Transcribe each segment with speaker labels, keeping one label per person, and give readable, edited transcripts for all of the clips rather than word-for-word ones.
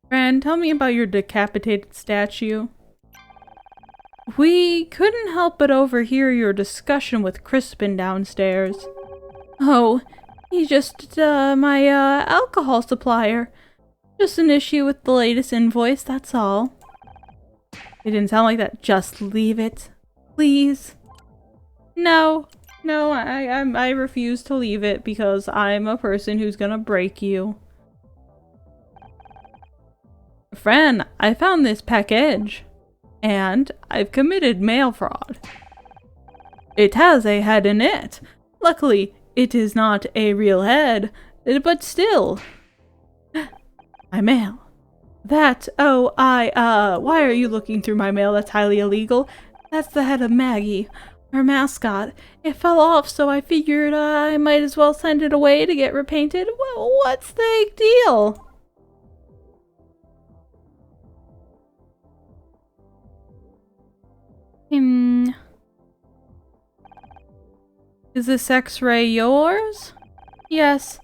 Speaker 1: Fran, tell me about your decapitated statue. We couldn't help but overhear your discussion with Crispin downstairs. Oh, he's just, my, alcohol supplier. Just an issue with the latest invoice, that's all. It didn't sound like that. Just leave it. Please. No. No, I refuse to leave it because I'm a person who's gonna break you. Fran, I found this package. And I've committed mail fraud. It has a head in it. Luckily, it is not a real head, but still. My mail. Why are you looking through my mail? That's highly illegal. That's the head of Maggie, our mascot. It fell off, so I figured I might as well send it away to get repainted. Well, what's the big deal? Is this X-ray yours? Yes.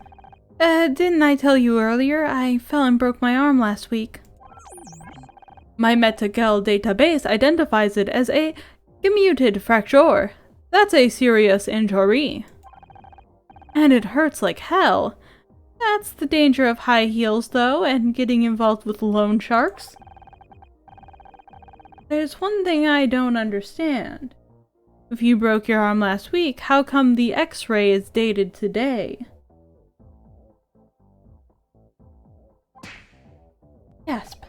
Speaker 1: Didn't I tell you earlier? I fell and broke my arm last week. My medical database identifies it as a commuted fracture. That's a serious injury. And it hurts like hell. That's the danger of high heels, though, and getting involved with loan sharks. There's one thing I don't understand. If you broke your arm last week, how come the X-ray is dated today? Gasp.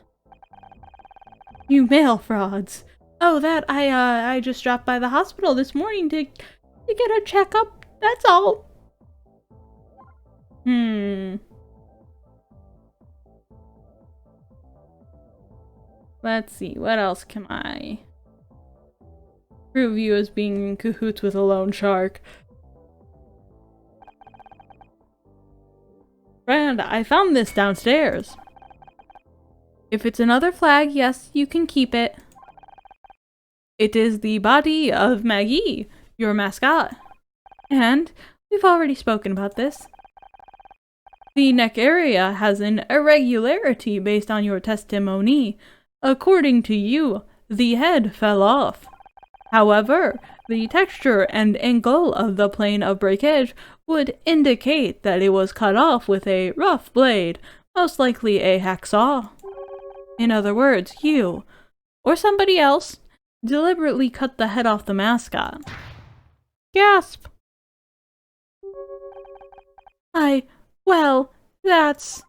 Speaker 1: You mail frauds. Oh, I just dropped by the hospital this morning to get a checkup. That's all. Let's see, what else can I prove you as being in cahoots with a loan shark? Friend, I found this downstairs. If it's another flag, yes, you can keep it. It is the body of Maggie, your mascot. And we've already spoken about this. The neck area has an irregularity based on your testimony. According to you, the head fell off. However, the texture and angle of the plane of breakage would indicate that it was cut off with a rough blade, most likely a hacksaw. In other words, you, or somebody else, deliberately cut the head off the mascot. Gasp! Well, that's...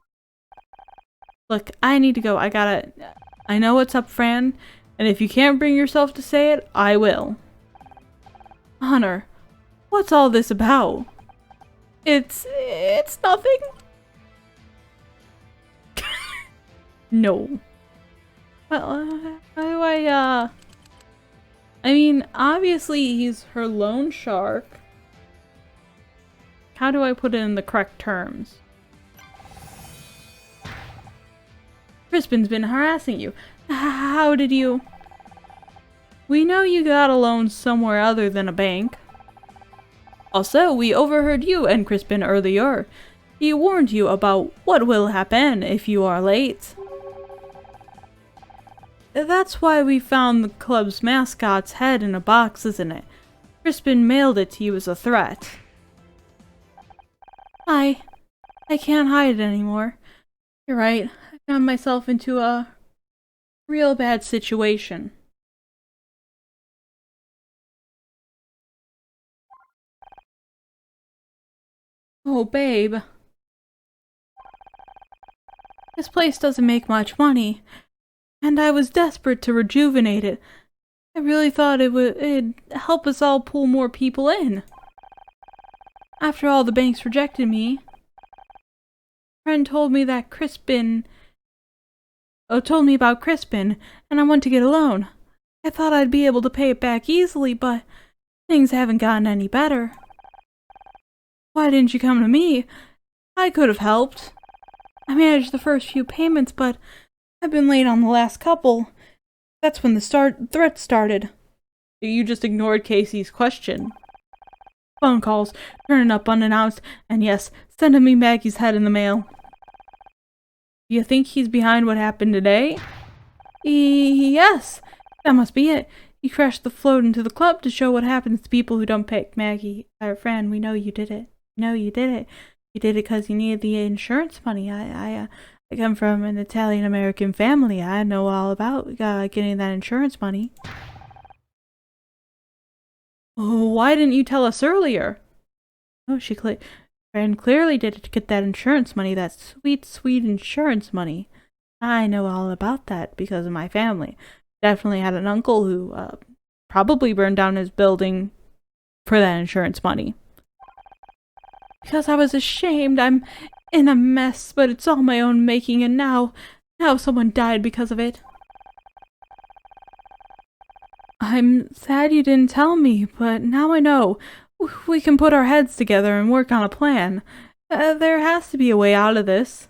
Speaker 1: Look, I need to go. I know what's up, Fran, and if you can't bring yourself to say it, I will. Honor, what's all this about? It's nothing. No. Well, how do I mean, obviously he's her loan shark. How do I put it in the correct terms? Crispin's been harassing you. How did you... We know you got a loan somewhere other than a bank. Also, we overheard you and Crispin earlier. He warned you about what will happen if you are late. That's why we found the club's mascot's head in a box, isn't it? Crispin mailed it to you as a threat. I can't hide it anymore. You're right. I found myself into a real bad situation. Oh, babe. This place doesn't make much money, and I was desperate to rejuvenate it. I really thought it'd help us all pull more people in. After all the banks rejected me, a friend told me about Crispin, and I wanted to get a loan. I thought I'd be able to pay it back easily, but things haven't gotten any better. Why didn't you come to me? I could have helped. I managed the first few payments, but I've been late on the last couple. That's when the threat started. You just ignored Casey's question. Phone calls, turning up unannounced, and yes, sending me Maggie's head in the mail. You think he's behind what happened today? Yes, that must be it. You crashed the float into the club to show what happens to people who don't pay. Maggie, our friend, we know you did it. No, you did it. You did it because you needed the insurance money. I come from an Italian-American family. I know all about getting that insurance money. Oh, why didn't you tell us earlier? Oh, friend clearly did it to get that insurance money, that sweet, sweet insurance money. I know all about that because of my family. Definitely had an uncle who probably burned down his building for that insurance money. Because I was ashamed. I'm in a mess, but it's all my own making, and now someone died because of it. I'm sad you didn't tell me, but now I know. We can put our heads together and work on a plan. There has to be a way out of this.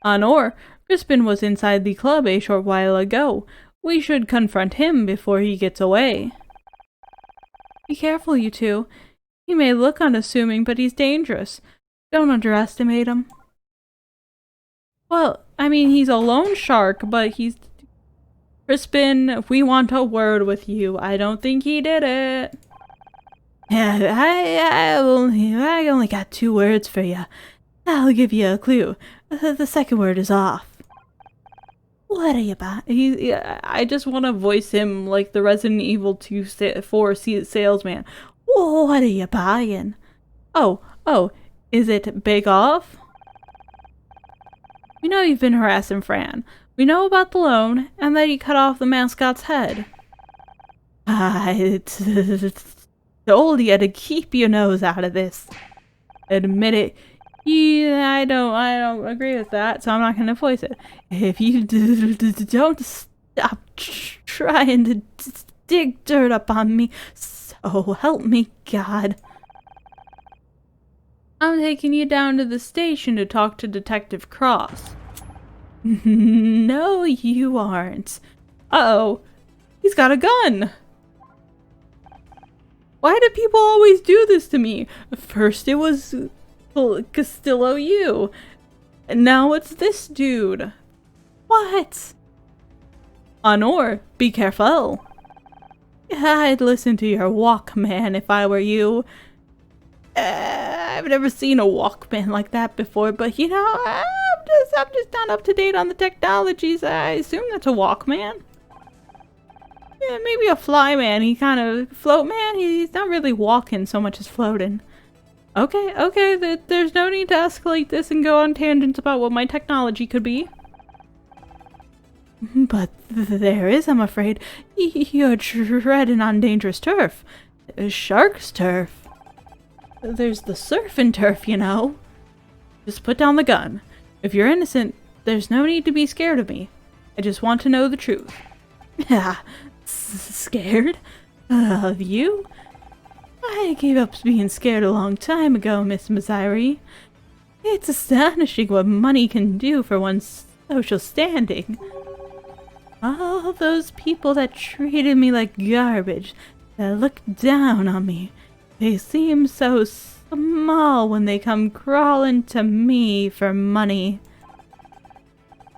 Speaker 1: Honor, Crispin was inside the club a short while ago. We should confront him before he gets away. Be careful, you two. He may look unassuming, but he's dangerous. Don't underestimate him. Well, I mean, he's a loan shark, but he's... Crispin, we want a word with you. I don't think he did it. Yeah, I only got 2 words for you. I'll give you a clue. The second word is off. What are you about? I just want to voice him like the Resident Evil 4 salesman. What are you buying? Oh, is it big off? We know you've been harassing Fran. We know about the loan, and that you cut off the mascot's head. I told you to keep your nose out of this. Admit it. Yeah, I don't agree with that, so I'm not gonna voice it. If you don't stop trying to dig dirt up on me, so help me God. I'm taking you down to the station to talk to Detective Cross. No, you aren't. Uh-oh. He's got a gun! Why do people always do this to me? First it was Castillo you. And now it's this dude. What? Honor, be careful. I'd listen to your Walkman if I were you. I've never seen a Walkman like that before, but you know, I'm just not up to date on the technologies. I assume that's a Walkman. Yeah, maybe a flyman. He kind of float man. He's not really walking so much as floating. Okay. There's no need to escalate this and go on tangents about what my technology could be. But there is, I'm afraid. You're treading on dangerous turf. Shark's turf. There's the surf and turf, you know. Just put down the gun. If you're innocent, there's no need to be scared of me. I just want to know the truth. Scared? Of you? I gave up being scared a long time ago, Miss Missouri. It's astonishing what money can do for one's social standing. All those people that treated me like garbage, that looked down on me, they seem so small when they come crawling to me for money.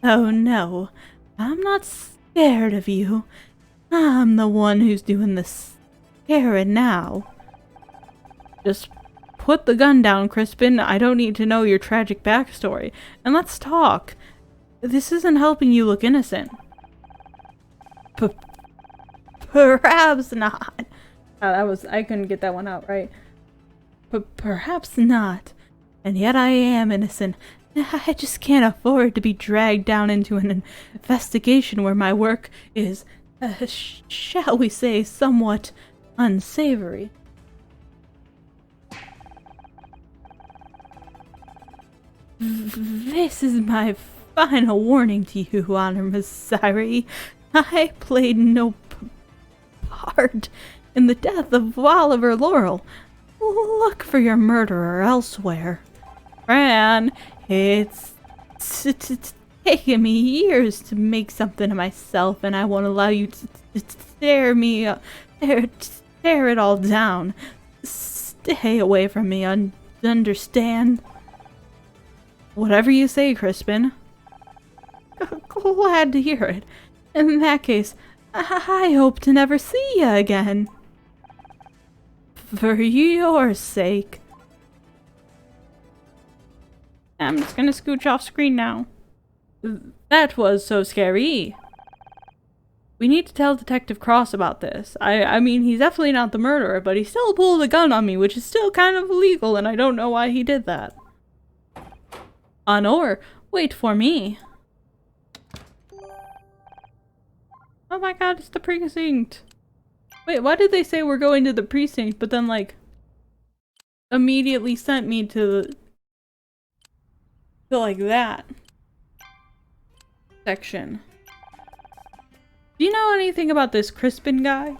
Speaker 1: Oh no, I'm not scared of you. I'm the one who's doing the scaring now. Just put the gun down, Crispin. I don't need to know your tragic backstory. And let's talk. This isn't helping you look innocent. Perhaps not. I couldn't get that one out right. But perhaps not. And yet I am innocent. I just can't afford to be dragged down into an investigation where my work is, shall we say, somewhat unsavory. This is my final warning to you, Honor Missouri. I played no part in the death of Oliver Laurel. Look for your murderer elsewhere. Fran, it's taken me years to make something of myself, and I won't allow you to tear it all down. Stay away from me, understand? Whatever you say, Crispin. Glad to hear it. In that case, I hope to never see you again. For your sake. I'm just gonna scooch off screen now. That was so scary. We need to tell Detective Cross about this. I mean, he's definitely not the murderer, but he still pulled a gun on me, which is still kind of illegal, and I don't know why he did that. Honor, wait for me. Oh my god, it's the precinct. Wait, why did they say we're going to the precinct, but then, like, immediately sent me to like, that section? Do you know anything about this Crispin guy?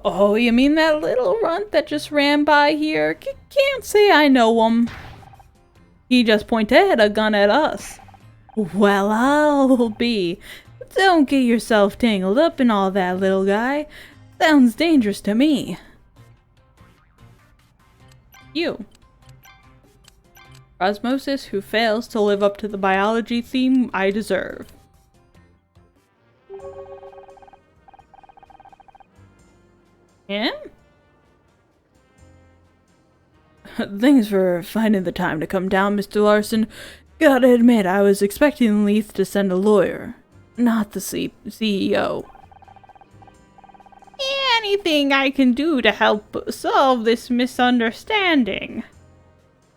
Speaker 1: Oh, you mean that little runt that just ran by here? Can't say I know him. He just pointed a gun at us. Well, I'll be. Don't get yourself tangled up in all that, little guy. Sounds dangerous to me. You. Osmosis who fails to live up to the biology theme I deserve. Yeah? Thanks for finding the time to come down, Mr. Larson. Gotta admit, I was expecting Leith to send a lawyer, not the CEO. Anything I can do to help solve this misunderstanding?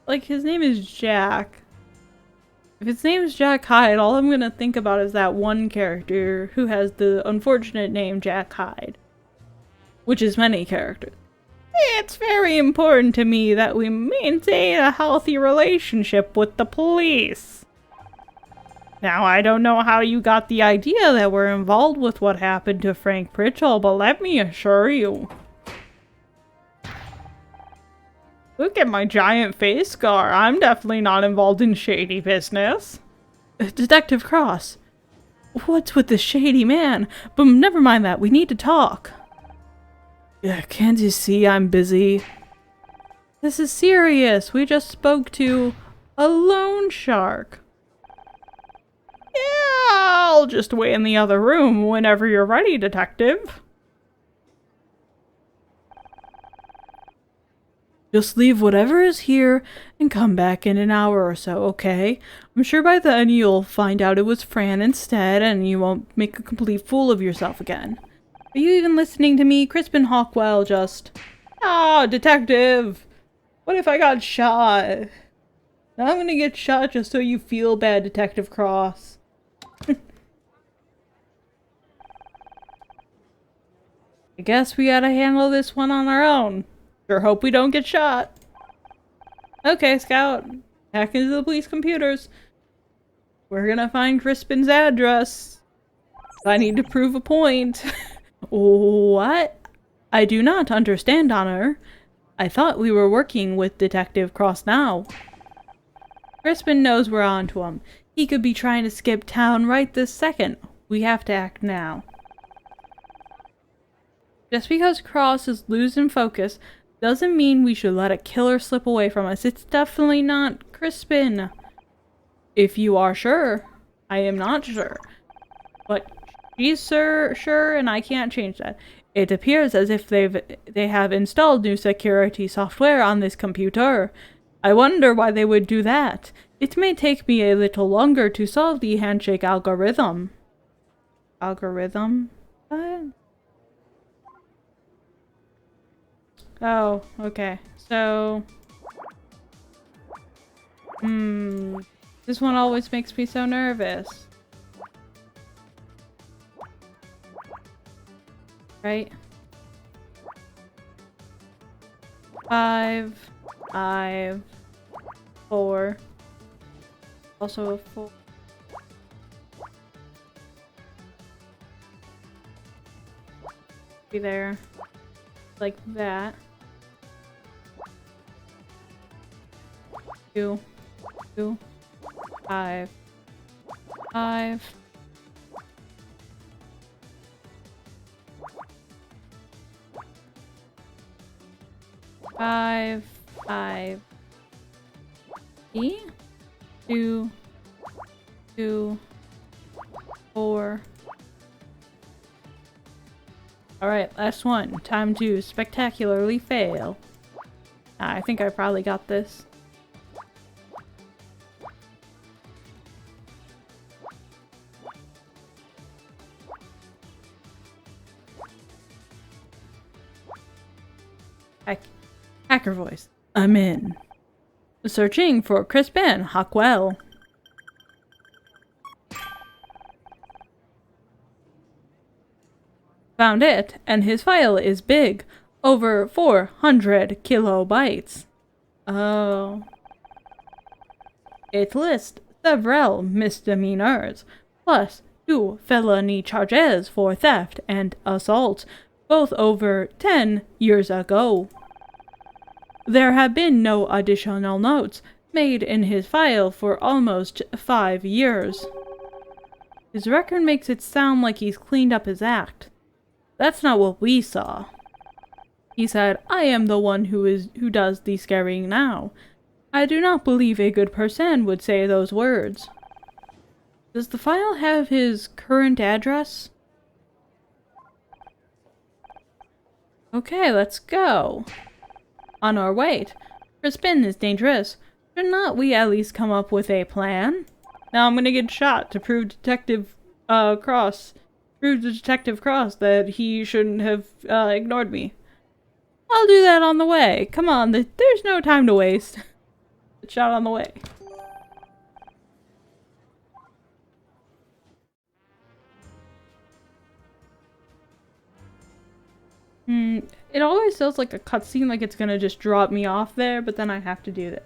Speaker 1: Like, his name is Jack. If his name is Jack Hyde, all I'm gonna think about is that one character who has the unfortunate name Jack Hyde. Which is many characters. It's very important to me that we maintain a healthy relationship with the police. Now, I don't know how you got the idea that we're involved with what happened to Frank Pritchell, but let me assure you. Look at my giant face scar. I'm definitely not involved in shady business. Detective Cross. What's with this shady man? But never mind that. We need to talk. Yeah, can't you see I'm busy? This is serious. We just spoke to a loan shark. Yeah, I'll just wait in the other room whenever you're ready, Detective. Just leave whatever is here and come back in an hour or so, okay? I'm sure by then you'll find out it was Fran instead and you won't make a complete fool of yourself again. Are you even listening to me? Crispin Hawkwell just... Ah, Detective! What if I got shot? Now I'm gonna get shot just so you feel bad, Detective Cross. I guess we gotta handle this one on our own. Sure hope we don't get shot. Okay, Scout. Hack into the police computers. We're gonna find Crispin's address. I need to prove a point. What? I do not understand, Honor. I thought we were working with Detective Cross now. Crispin knows we're on to him. He could be trying to skip town right this second. We have to act now. Just because Cross is losing focus doesn't mean we should let a killer slip away from us. It's definitely not Crispin. If you are sure. I am not sure. But she's sure, and I can't change that. It appears as if they have installed new security software on this computer. I wonder why they would do that. It may take me a little longer to solve the handshake algorithm. Algorithm? What? Oh, okay. So... This one always makes me so nervous. Right? 5, 5, 4. Also a 4. Be there. Like that. 2, 2, 5, 5. 5, 5. E? 2, 2, 4. Alright, last one. Time to spectacularly fail. I think I probably got this. Hacker voice. I'm in. Searching for Crispin Hockwell. Found it, and his file is big. Over 400 kilobytes. Oh. It lists several misdemeanors, plus 2 felony charges for theft and assault, both over 10 years ago. There have been no additional notes made in his file for almost 5 years. His record makes it sound like he's cleaned up his act. That's not what we saw. He said, I am the one who does the scaring now. I do not believe a good person would say those words. Does the file have his current address? Okay, let's go. On our way. Crispin is dangerous. Should not we at least come up with a plan? Now I'm gonna get shot to prove Detective Cross that he shouldn't have ignored me. I'll do that on the way. Come on, there's no time to waste. Shot on the way. It always feels like a cutscene, like it's gonna just drop me off there, but then I have to do this.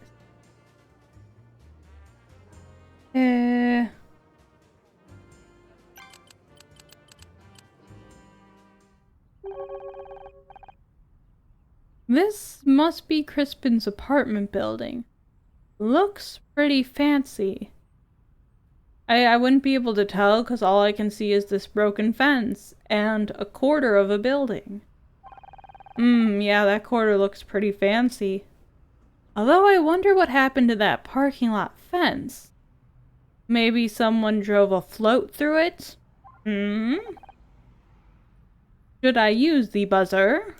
Speaker 1: This must be Crispin's apartment building. Looks pretty fancy. I wouldn't be able to tell because all I can see is this broken fence and a quarter of a building. Yeah, that quarter looks pretty fancy. Although I wonder what happened to that parking lot fence. Maybe someone drove a float through it? Should I use the buzzer?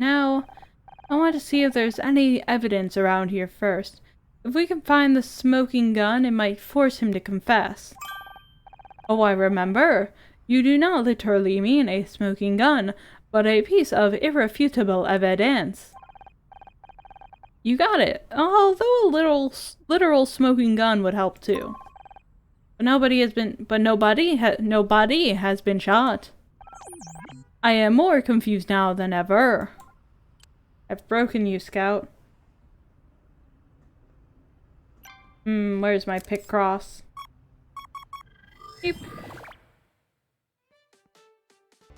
Speaker 1: No. I want to see if there's any evidence around here first. If we can find the smoking gun, it might force him to confess. Oh, I remember. You do not literally mean a smoking gun, but a piece of irrefutable evidence. You got it. Although a literal smoking gun would help too. But nobody has been shot. I am more confused now than ever. I've broken you, Scout. Where's my pick cross? Beep.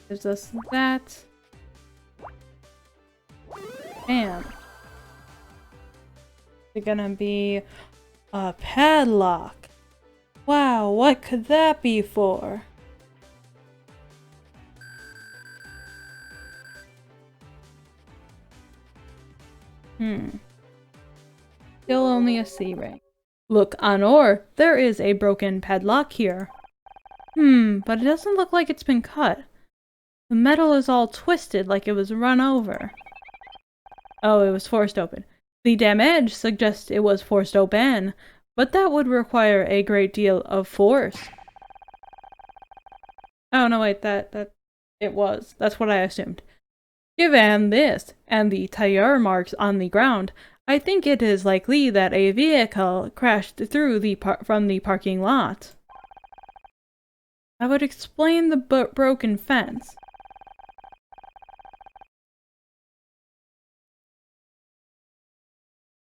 Speaker 1: Gives us that. Bam. It's gonna be a padlock. Wow, what could that be for? Still only a C ring. Look, Honor, there is a broken padlock here. But it doesn't look like it's been cut. The metal is all twisted like it was run over. Oh, it was forced open. The damage suggests it was forced open, but that would require a great deal of force. Oh, no, wait, it was. That's what I assumed. Given this, and the tire marks on the ground, I think it is likely that a vehicle crashed through from the parking lot. That would explain the broken fence.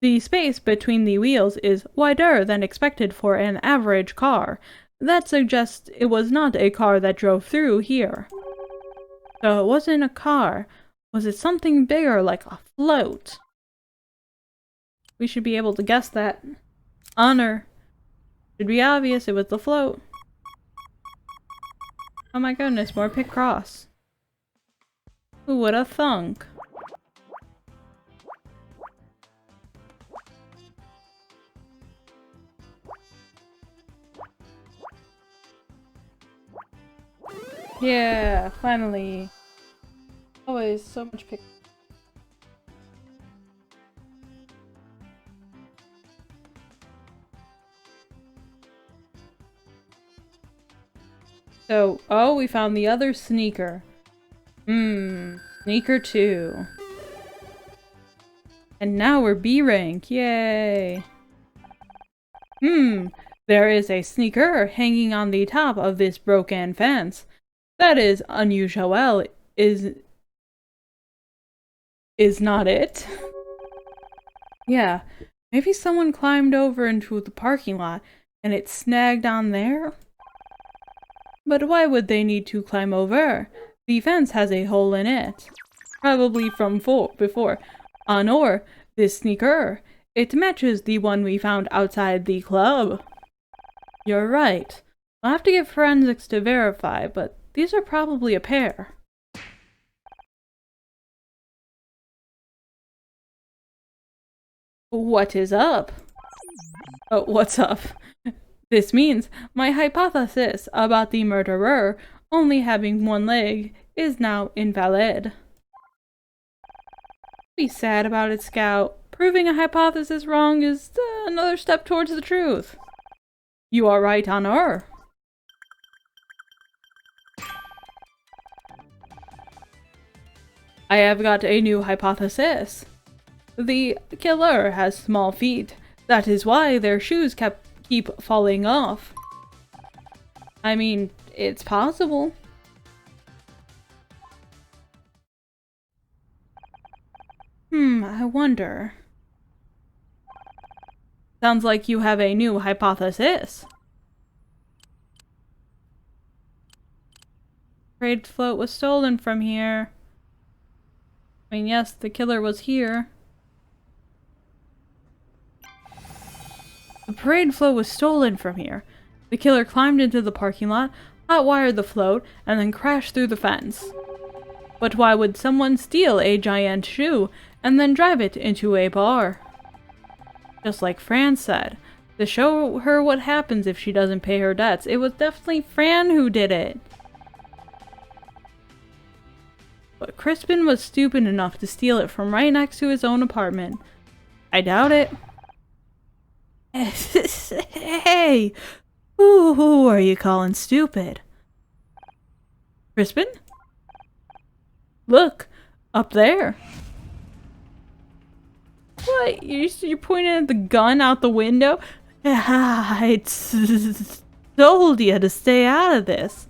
Speaker 1: The space between the wheels is wider than expected for an average car. That suggests it was not a car that drove through here. So it wasn't a car. Was it something bigger, like a float? We should be able to guess that. Honor. Should be obvious it was the float. Oh my goodness, more pick cross. Who would have thunk? Yeah, finally. Always so much pick. So, oh, we found the other sneaker. Sneaker 2. And now we're B rank, yay! There is a sneaker hanging on the top of this broken fence. That is unusual, is not it? Yeah, maybe someone climbed over into the parking lot and it snagged on there? But why would they need to climb over? The fence has a hole in it. Probably from before. Or this sneaker. It matches the one we found outside the club. You're right. I'll have to get forensics to verify, but these are probably a pair. What is up? Oh, what's up? This means my hypothesis about the murderer only having one leg is now invalid. Be sad about it, Scout. Proving a hypothesis wrong is another step towards the truth. You are right on her. I have got a new hypothesis. The killer has small feet. That is why their shoes keep falling off. I mean, it's possible. I wonder. Sounds like you have a new hypothesis. Parade float was stolen from here. I mean, yes, the killer was here. The parade float was stolen from here. The killer climbed into the parking lot, hot-wired the float, and then crashed through the fence. But why would someone steal a giant shoe and then drive it into a bar? Just like Fran said, to show her what happens if she doesn't pay her debts, it was definitely Fran who did it. But Crispin was stupid enough to steal it from right next to his own apartment. I doubt it. Hey! Who are you calling stupid? Crispin? Look! Up there! What? You're pointing at the gun out the window? I told you to stay out of this.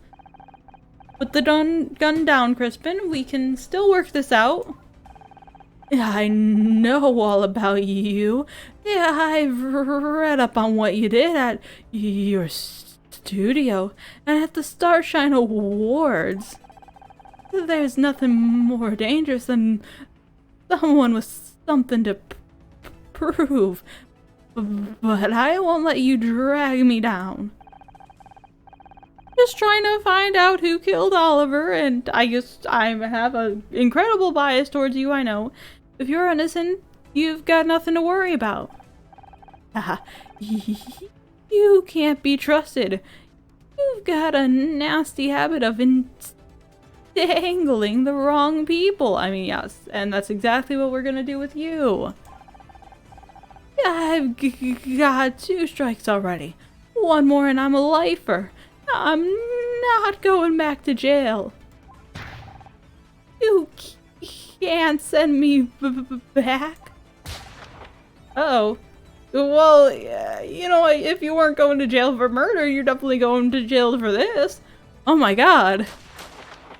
Speaker 1: Put the gun down, Crispin. We can still work this out. I know all about you. Yeah, I've read up on what you did at your studio and at the Starshine Awards. There's nothing more dangerous than someone with something to prove. But I won't let you drag me down. Just trying to find out who killed Oliver, and I have an incredible bias towards you, I know. If you're innocent, you've got nothing to worry about. Haha, you can't be trusted. You've got a nasty habit of entangling the wrong people. I mean, yes, and that's exactly what we're gonna do with you. I've got 2 strikes already. One more and I'm a lifer. I'm not going back to jail. You can't send me back. Uh-oh. Well, you know, if you weren't going to jail for murder, you're definitely going to jail for this. Oh my god.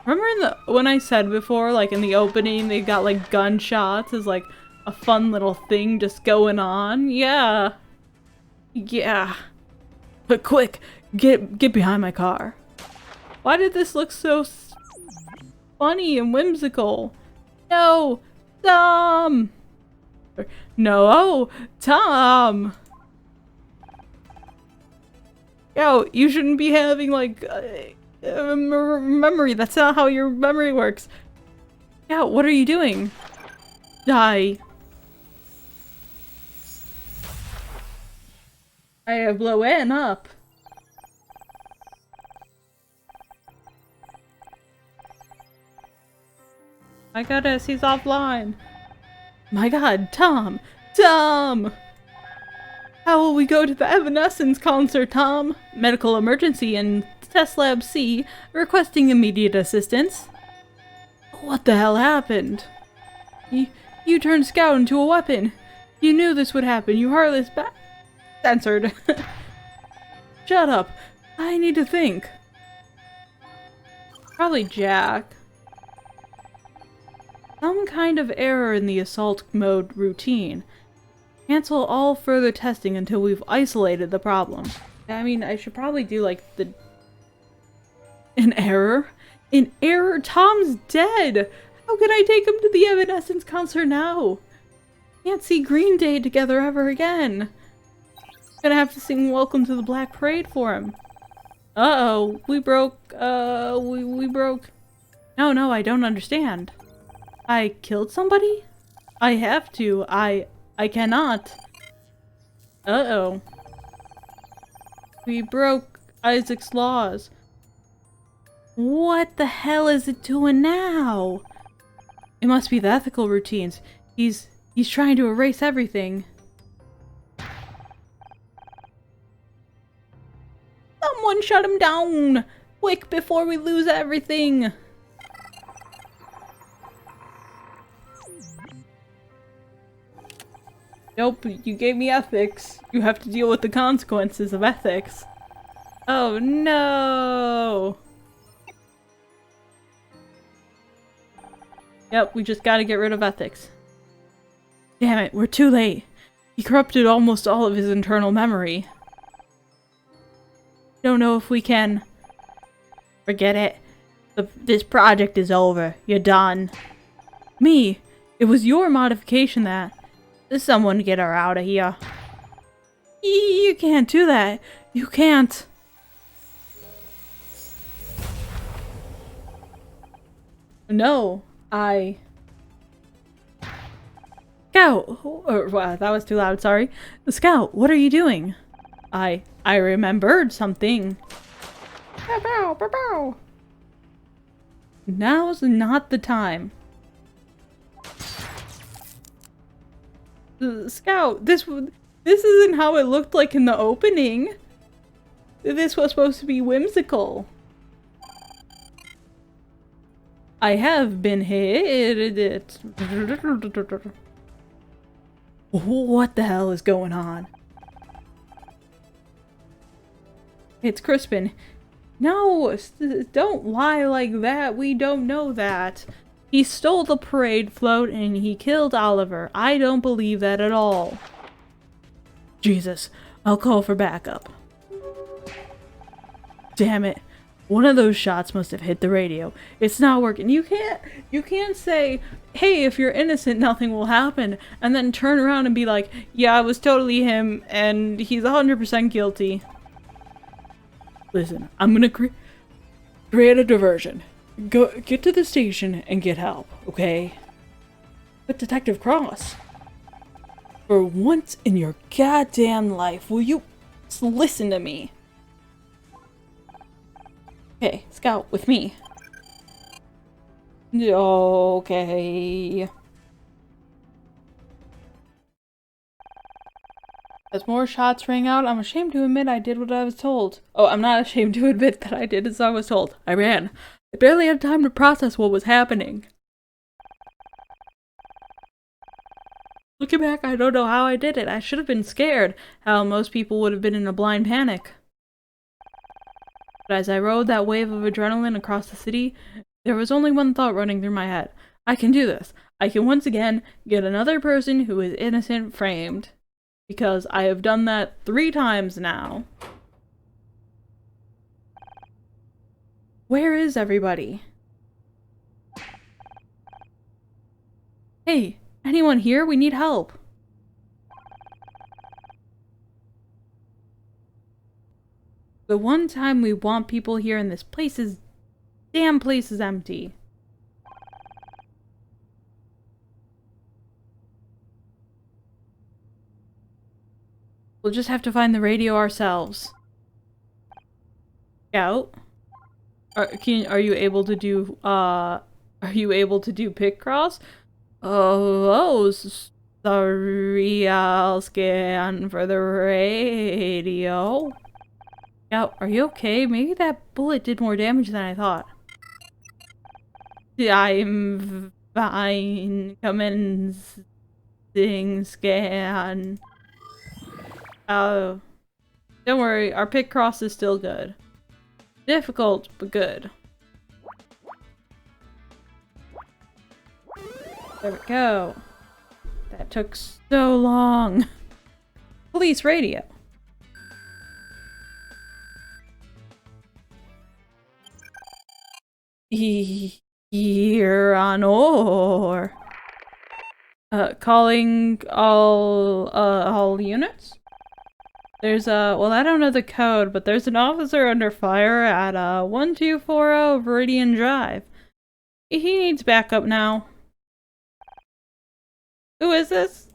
Speaker 1: Remember when I said before, like in the opening, they got like gunshots as like a fun little thing just going on? Yeah. Yeah. But quick, get behind my car. Why did this look so funny and whimsical? No, Tom! No, Tom! Yo, you shouldn't be having like memory. That's not how your memory works. Yeah, what are you doing? Die. I blow in up. I gotta, he's offline. My god, Tom! Tom! How will we go to the Evanescence concert, Tom? Medical emergency in Test Lab C, requesting immediate assistance. What the hell happened? You turned Scout into a weapon. You knew this would happen, you heartless censored. Shut up. I need to think. Probably Jack. Some kind of error in the assault mode routine. Cancel all further testing until we've isolated the problem. I mean, I should probably do like an error? An error? Tom's dead! How can I take him to the Evanescence concert now? Can't see Green Day together ever again. Gonna have to sing Welcome to the Black Parade for him. Uh-oh, we broke, we broke. No, I don't understand. I killed somebody? I have to. I cannot. Uh-oh. We broke Isaac's laws. What the hell is it doing now? It must be the ethical routines. He's trying to erase everything. Someone shut him down! Quick, before we lose everything! Nope, you gave me ethics. You have to deal with the consequences of ethics. Oh no! Yep, we just gotta get rid of ethics. Damn it, we're too late. He corrupted almost all of his internal memory. Don't know if we can. Forget it. This project is over. You're done. Me? It was your modification that... Someone get her out of here. You can't do that. You can't. No, Scout! Wow, that was too loud, sorry. Scout, what are you doing? I remembered something. Bow, bow, bow. Now's not the time. Scout, this isn't how it looked like in the opening. This was supposed to be whimsical. I have been hit. What the hell is going on? It's Crispin. No, don't lie like that. We don't know that. He stole the parade float and he killed Oliver. I don't believe that at all. Jesus, I'll call for backup. Damn it. One of those shots must have hit the radio. It's not working. You can't say, hey, if you're innocent, nothing will happen, and then turn around and be like, yeah, it was totally him, and he's 100% guilty. Listen, I'm gonna create a diversion. Get to the station and get help, okay? But Detective Cross, for once in your goddamn life, will you just listen to me? Okay, Scout, with me. Okay. As more shots rang out, I'm ashamed to admit I did what I was told. Oh, I'm not ashamed to admit that I did as I was told. I ran. I barely had time to process what was happening. Looking back, I don't know how I did it. I should have been scared, how most people would have been in a blind panic. But as I rode that wave of adrenaline across the city, there was only one thought running through my head. I can do this. I can once again get another person who is innocent framed. Because I have done that 3 times now. Where is everybody? Hey, anyone here? We need help. The one time we want people here and this place is... damn place is empty. We'll just have to find the radio ourselves. Scout? Are you able to do, Are you able to do Picross? Oh, sorry, I'll scan for the radio. Now, are you okay? Maybe that bullet did more damage than I thought. I'm fine. Commencing scan. Oh, don't worry. Our Picross is still good. Difficult, but good. There we go. That took so long. Police radio. Here on ore. Calling all units? There's well, I don't know the code, but there's an officer under fire at 1240 Viridian Drive. He needs backup now. Who is this?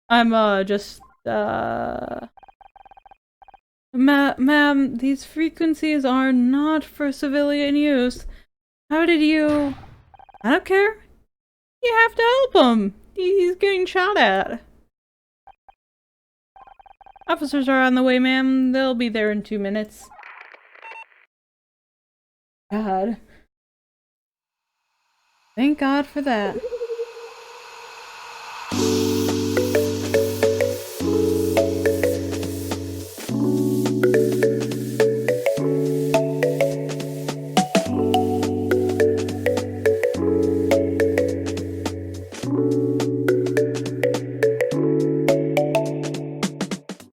Speaker 1: I'm just ma'am, these frequencies are not for civilian use. How did you... I don't care. You have to help him. He's getting shot at. Officers are on the way, ma'am. They'll be there in 2 minutes. God. Thank God for that.